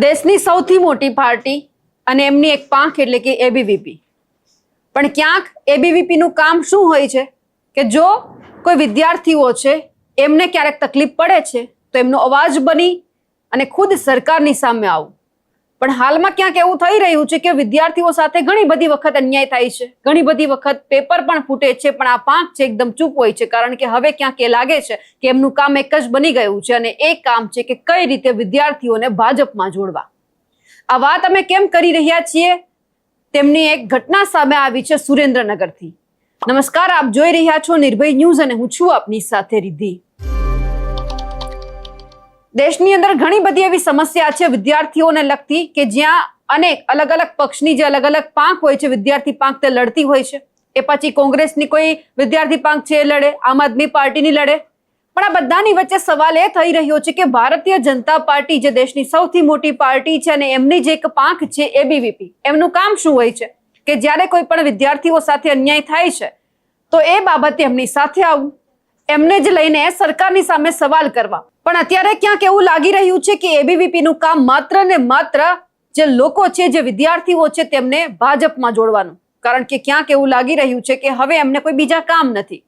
દેશની સૌથી મોટી પાર્ટી અને એમની એક પાંખ એટલે કે એબીવીપી. પણ ક્યાંક એબીવીપી નું કામ શું હોય છે કે જો કોઈ વિદ્યાર્થીઓ છે એમને ક્યારેક તકલીફ પડે છે તો એમનો અવાજ બની અને ખુદ સરકારની સામે આવું. પણ હાલમાં ક્યાંક એવું થઈ રહ્યું છે કે વિદ્યાર્થીઓ સાથે ઘણી બધી વખત અન્યાય થાય છે, ઘણી બધી વખત પેપર પણ ફૂટે છે, પણ આ પાંખ છે એકદમ ચૂપ હોય છે, કારણ કે હવે ક્યાંક એ લાગે છે કે એમનું કામ એક જ બની ગયું છે અને એ કામ છે કે કઈ રીતે વિદ્યાર્થીઓને ભાજપમાં જોડવા. આ વાત અમે કેમ કરી રહ્યા છીએ તેમની એક ઘટના સામે આવી છે સુરેન્દ્રનગરથી. નમસ્કાર, આપ જોઈ રહ્યા છો નિર્ભય ન્યૂઝ અને હું છું આપની સાથે રિદ્ધિ. દેશની અંદર ઘણી બધી એવી સમસ્યા છે વિદ્યાર્થીઓને લગતી કે જ્યાં અનેક અલગ અલગ પક્ષની જે અલગ અલગ પાંખ હોય છે, વિદ્યાર્થી પાંખ તે લડતી હોય છે. એ પછી કોંગ્રેસની કોઈ વિદ્યાર્થી પાંખ છે એ લડે, આમ આદમી પાર્ટીની લડે. પણ આ બધાની વચ્ચે સવાલ એ થઈ રહ્યો છે કે ભારતીય જનતા પાર્ટી જે દેશની સૌથી મોટી પાર્ટી છે અને એમની જે એક પાંખ છે એબીવીપી, એમનું કામ શું હોય છે કે જ્યારે કોઈ પણ વિદ્યાર્થીઓ સાથે અન્યાય થાય છે તો એ બાબતે એમની સાથે આવવું, એમને જ લઈને સરકારની સામે સવાલ કરવા. પણ અત્યારે ક્યાંક એવું લાગી રહ્યું છે કે એબીવીપી નું કામ માત્ર ને માત્ર જે લોકો છે, જે વિદ્યાર્થીઓ છે તેમને ભાજપમાં જોડવાનું. કારણ કે ક્યાંક એવું લાગી રહ્યું છે કે હવે એમને કોઈ બીજા કામ નથી.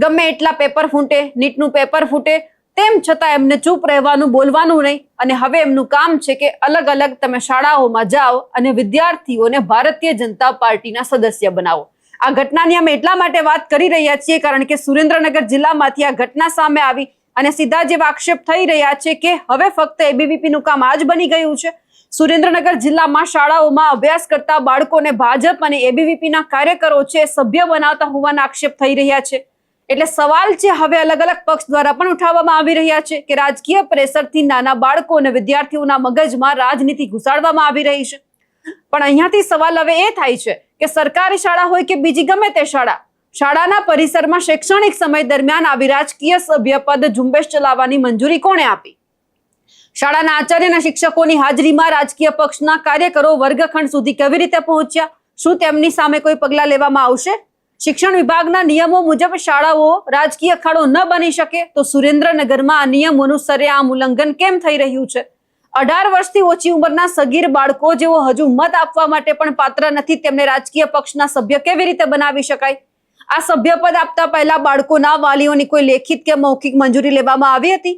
ગમે એટલા પેપર ફૂટે, નીટનું પેપર ફૂટે, તેમ છતાં એમને ચૂપ રહેવાનું, બોલવાનું નહીં. અને હવે એમનું કામ છે કે અલગ અલગ તમે શાળાઓમાં જાઓ અને વિદ્યાર્થીઓને ભારતીય જનતા પાર્ટીના સદસ્ય બનાવો. આ ઘટનાની અમે એટલા માટે વાત કરી રહ્યા છીએ કારણ કે સુરેન્દ્રનગર જિલ્લામાંથી આ ઘટના સામે આવી અને સીધા જેવા આક્ષેપ થઈ રહ્યા છે કે હવે ફક્ત એબીવીપી નું કામ આ જ બની ગયું છે. સુરેન્દ્રનગર જિલ્લામાં શાળાઓમાં અભ્યાસ કરતા બાળકોને ભાજપ અને એબીવીપી ના કાર્યકરો છે સભ્ય બનાવતા હોવાના આક્ષેપ થઈ રહ્યા છે. એટલે સવાલ છે હવે અલગ અલગ પક્ષ દ્વારા પણ ઉઠાવવામાં આવી રહ્યા છે કે રાજકીય પ્રેશરથી નાના બાળકો અને વિદ્યાર્થીઓના મગજમાં રાજનીતિ ઘુસાડવામાં આવી રહી છે. પણ અહીંયાથી સવાલ હવે એ થાય છે કે સરકારી શાળા હોય કે બીજી ગમે તે શાળા, શાળાના પરિસરમાં શૈક્ષણિક સમય દરમિયાન આવી રાજકીય સભ્યપદ ઝુંબેશ ચલાવવાની મંજૂરી કોણે આપી? શાળાના આચાર્ય અને શિક્ષકોની હાજરીમાં રાજકીય પક્ષના કાર્યકરો વર્ગખંડ સુધી કેવી રીતે પહોંચ્યા? શું તેમની સામે કોઈ પગલાં લેવામાં આવશે? શિક્ષણ વિભાગના નિયમો મુજબ શાળાઓ રાજકીય અખાડો ન બની શકે તો સુરેન્દ્રનગરમાં આ નિયમોનું સરેઆમ ઉલ્લંઘન કેમ થઈ રહ્યું છે? 18 વર્ષથી ઓછી ઉંમરના સગીર બાળકો જેઓ હજુ મત આપવા માટે પણ પાત્ર નથી, તેમને રાજકીય પક્ષના સભ્ય કેવી રીતે બનાવી શકાય? આ સભ્યપદ આપતા પહેલા બાળકોના વાલીઓની કોઈ લેખિત કે મૌખિક મંજૂરી લેવામાં આવી હતી?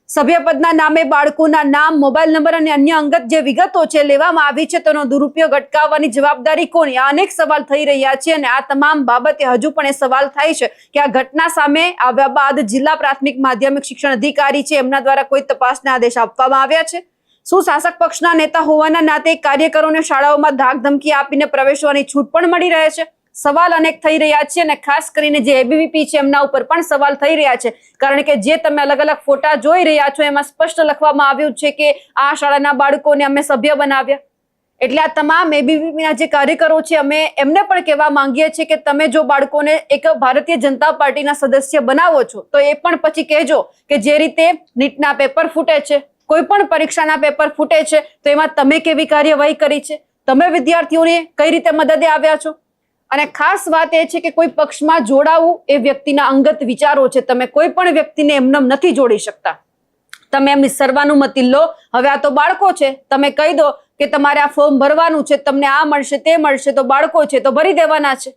સભ્યપદના નામે બાળકોના નામ, મોબાઈલ નંબર અને અન્ય અંગત જે વિગતો છે લેવામાં આવી છે તેનો દુરુપયોગ અટકાવવાની જવાબદારી કોની? આ અનેક સવાલ થઈ રહ્યા છે અને આ તમામ બાબતે હજુ પણ એ સવાલ થાય છે કે આ ઘટના સામે આવ્યા બાદ જિલ્લા પ્રાથમિક માધ્યમિક શિક્ષણ અધિકારી છે એમના દ્વારા કોઈ તપાસના આદેશ આપવામાં આવ્યા છે? શું શાસક પક્ષના નેતા હોવાના નાતે કાર્યકરોને શાળાઓમાં ધાક ધમકી આપીને પ્રવેશવાની છૂટ પણ મળી રહે છે? સવાલ અનેક થઈ રહ્યા છે અને ખાસ કરીને જે એબીવીપી છે એમના ઉપર પણ સવાલ થઈ રહ્યા છે. કારણ કે જે તમે અલગ અલગ ફોટા જોઈ રહ્યા છો એમાં સ્પષ્ટ લખવામાં આવ્યું છે કે આ શાળાના બાળકોને અમે સભ્ય બનાવ્યા. એટલે આ તમામ એબીવીપીના જે કાર્યકરો છે અમે એમને પણ કહેવા માંગીએ છીએ કે તમે જો બાળકોને એક ભારતીય જનતા પાર્ટીના સદસ્ય બનાવો છો તો એ પણ પછી કહેજો કે જે રીતે નીટના પેપર ફૂટે છે, કોઈ પણ પરીક્ષાના પેપર ફૂટે છે તો એમાં તમે કેવી કાર્યવાહી કરી છે, તમે વિદ્યાર્થીઓને કઈ રીતે મદદે આવ્યા છો? અને ખાસ વાત એ છે કે કોઈ પક્ષમાં જોડાવું એ વ્યક્તિના અંગત વિચારો છે. તમે કોઈ પણ વ્યક્તિને એમને નથી જોડી શકતા. તમે એમની સર્વાનુમતિ લો. હવે આ તો બાળકો છે, તમે કહી દો કે તમારે આ ફોર્મ ભરવાનું છે, તમને આ મળશે તે મળશે, તો બાળકો છે તો ભરી દેવાના છે.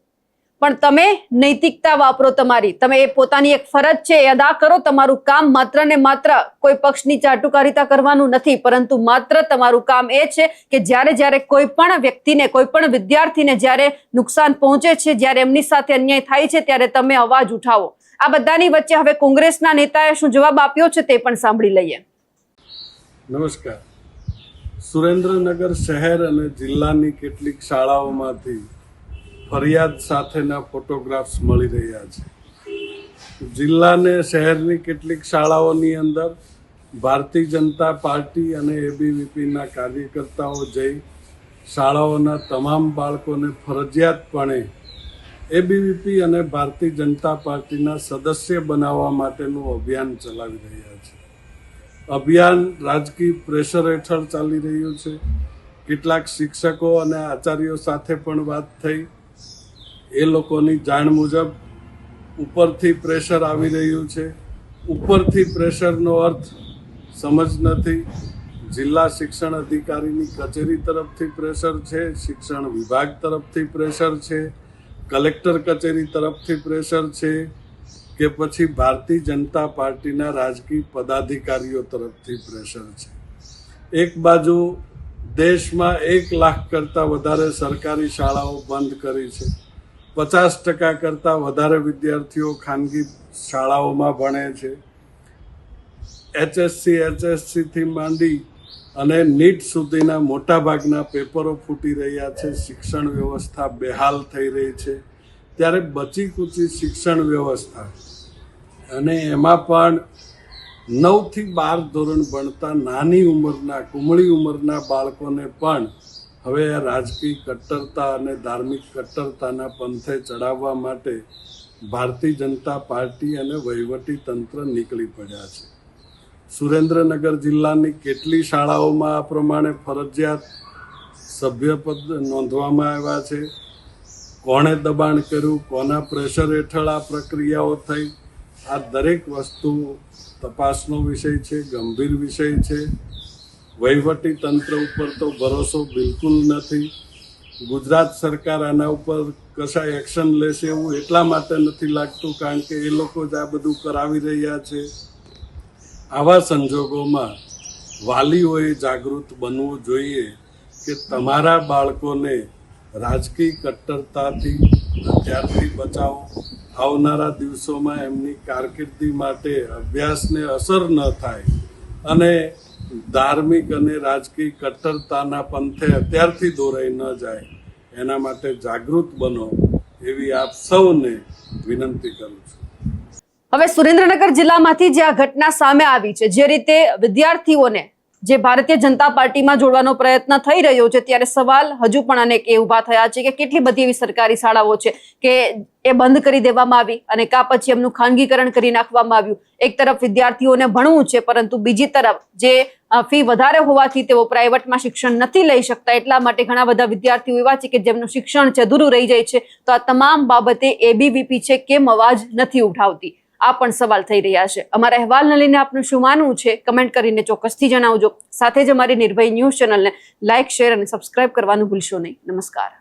પણ તમે નૈતિકતા વાપરો તમારી, તમે એ પોતાની એક ફરજ છે એ અદા કરો. તમારું કામ માત્ર ને માત્ર કોઈ પક્ષની ચાટુકારિતા કરવાનું નથી, પરંતુ માત્ર તમારું કામ એ છે કે જ્યારે કોઈ પણ વ્યક્તિને, કોઈ પણ વિદ્યાર્થીને જ્યારે નુકસાન પહોંચે છે, જ્યારે એમની સાથે અન્યાય થાય છે ત્યારે તમે અવાજ ઉઠાવો. આ બધાની વચ્ચે હવે કોંગ્રેસના નેતાએ શું જવાબ આપ્યો છે તે પણ સાંભળી લઈએ. નમસ્કાર. સુરેન્દ્રનગર શહેર અને જિલ્લાની કેટલીક શાળાઓમાંથી ફરિયાદ સાથેના ફોટોગ્રાફ્સ મળી રહ્યા છે. જિલ્લાને શહેરની કેટલીક શાળાઓની અંદર ભારતીય જનતા પાર્ટી અને એબીવીપીના કાર્યકર્તાઓ જઈ શાળાઓના તમામ બાળકોને ફરજિયાતપણે એબીવીપી અને ભારતીય જનતા પાર્ટીના સદસ્ય બનાવવા માટેનું અભિયાન ચલાવી રહ્યા છે. અભિયાન રાજકીય પ્રેશર હેઠળ ચાલી રહ્યું છે. કેટલાક શિક્ષકો અને આચાર્યો સાથે પણ વાત થઈ. એ લોકોની જાણ મુજબ ઉપરથી પ્રેશર આવી રહ્યું છે. ઉપરથી પ્રેશરનો અર્થ સમજ નથી. જિલ્લા શિક્ષણ અધિકારીની કચેરી તરફથી પ્રેશર છે, શિક્ષણ વિભાગ તરફથી પ્રેશર છે, કલેક્ટર કચેરી તરફથી પ્રેશર છે કે પછી ભારતીય જનતા પાર્ટીના રાજકીય પદાધિકારીઓ તરફથી પ્રેશર છે. એક બાજુ દેશમાં 1 લાખ કરતાં વધારે સરકારી શાળાઓ બંધ કરી છે. 50% કરતાં વધારે વિદ્યાર્થીઓ ખાનગી શાળાઓમાં ભણે છે. HSC થી માંડી અને નીટ સુધીના મોટાભાગના પેપરો ફૂટી રહ્યા છે. શિક્ષણ વ્યવસ્થા બેહાલ થઈ રહી છે. ત્યારે બચી કૂચી શિક્ષણ વ્યવસ્થા અને એમાં પણ 9 થી 12 ધોરણ ભણતા નાની ઉંમરના કુમળી ઉંમરના બાળકોને પણ હવે રાજકીય કટ્ટરતા અને ધાર્મિક કટ્ટરતાના પંથે ચડાવવા માટે ભારતીય જનતા પાર્ટી અને વહીવટી તંત્ર નીકળી પડ્યા છે. સુરેન્દ્રનગર જિલ્લાની કેટલી શાળાઓમાં આ પ્રમાણે ફરજિયાત સભ્યપદ નોંધવામાં આવ્યા છે, કોણે દબાણ કર્યું, કોના પ્રેશર હેઠળ આ પ્રક્રિયાઓ થઈ, આ દરેક વસ્તુ તપાસનો વિષય છે, ગંભીર વિષય છે. વહીવટી તંત્ર ઉપર તો ભરોસો બિલકુલ નથી. ગુજરાત સરકાર આના ઉપર કશા એક્શન લેશે એવું એટલા માટે નથી લાગતું કારણ કે એ લોકો જ આ બધું કરાવી રહ્યા છે. આવા સંજોગોમાં વાલીઓએ જાગૃત બનવું જોઈએ કે તમારા બાળકોને રાજકીય કટ્ટરતાથી અત્યારથી બચાવો. આવનારા દિવસોમાં એમની કારકિર્દી માટે અભ્યાસને અસર ન થાય અને ધાર્મિક અને રાજકીય કટ્ટરતાના પંથે અત્યારથી દોરાઈ ન જાય એના માટે જાગૃત બનો એવી આપ સૌને વિનંતી કરું છું. હવે સુરેન્દ્રનગર જિલ્લામાંથી જે આ ઘટના સામે આવી છે, જે રીતે વિદ્યાર્થીઓને જે ભારતીય જનતા પાર્ટીમાં જોડવાનો પ્રયત્ન થઈ રહ્યો છે, ત્યારે સવાલ હજુ પણ અનેક એ ઉભા થયા છે કે કેટલી બધી એવી સરકારી શાળાઓ છે કે એ બંધ કરી દેવામાં આવી અને કા પછી એમનું ખાનગીકરણ કરી નાખવામાં આવ્યું. એક તરફ વિદ્યાર્થીઓને ભણવું છે, પરંતુ બીજી તરફ જે ફી વધારે હોવાથી તેઓ પ્રાઇવેટમાં શિક્ષણ નથી લઈ શકતા. એટલા માટે ઘણા બધા વિદ્યાર્થીઓ એવા છે કે જેમનું શિક્ષણ છે અધૂરું રહી જાય છે. તો આ તમામ બાબતે એબીવીપી છે કેમ અવાજ નથી ઉઠાવતી, આ પણ સવાલ થઈ રહ્યા છે. અમારા અહેવાલને લઈને આપનું શું માનવું છે કમેન્ટ કરીને ચોક્કસથી જણાવજો. સાથે જ અમારી નિર્ભય ન્યૂઝ ચેનલને લાઇક, શેર અને સબસ્ક્રાઇબ કરવાનું ભૂલશો નહીં. નમસ્કાર.